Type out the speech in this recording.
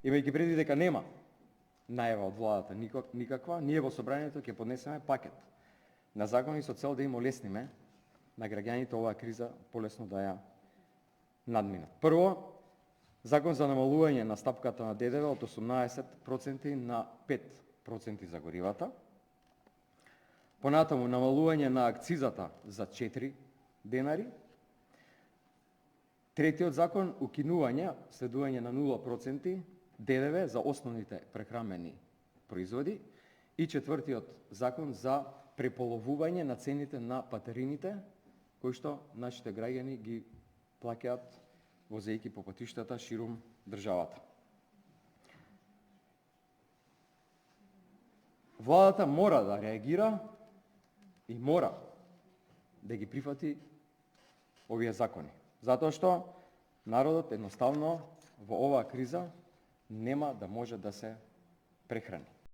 Имајќи предвид дека нема најава од владата никаква, ние во собранието ќе поднесеме пакет на закони со цел да им олесниме на граѓаните оваа криза полесно да ја надминат. Прво, закон за намалување на стапката на ДДВ од 18% на 5% за горивата. Понатаму, намалување на акцизата за 4 денари. Третиот закон, укинување, следување на 0% ДДВ за основните прехранбени производи. И четвртиот закон за преполовување на цените на патарините, кои што нашите граѓани ги плаќаат возејќи по патиштата ширум државата. Владата мора да реагира и мора да ги прифати овие закони. Затоа што народот едноставно во оваа криза нема да може да се прехрани.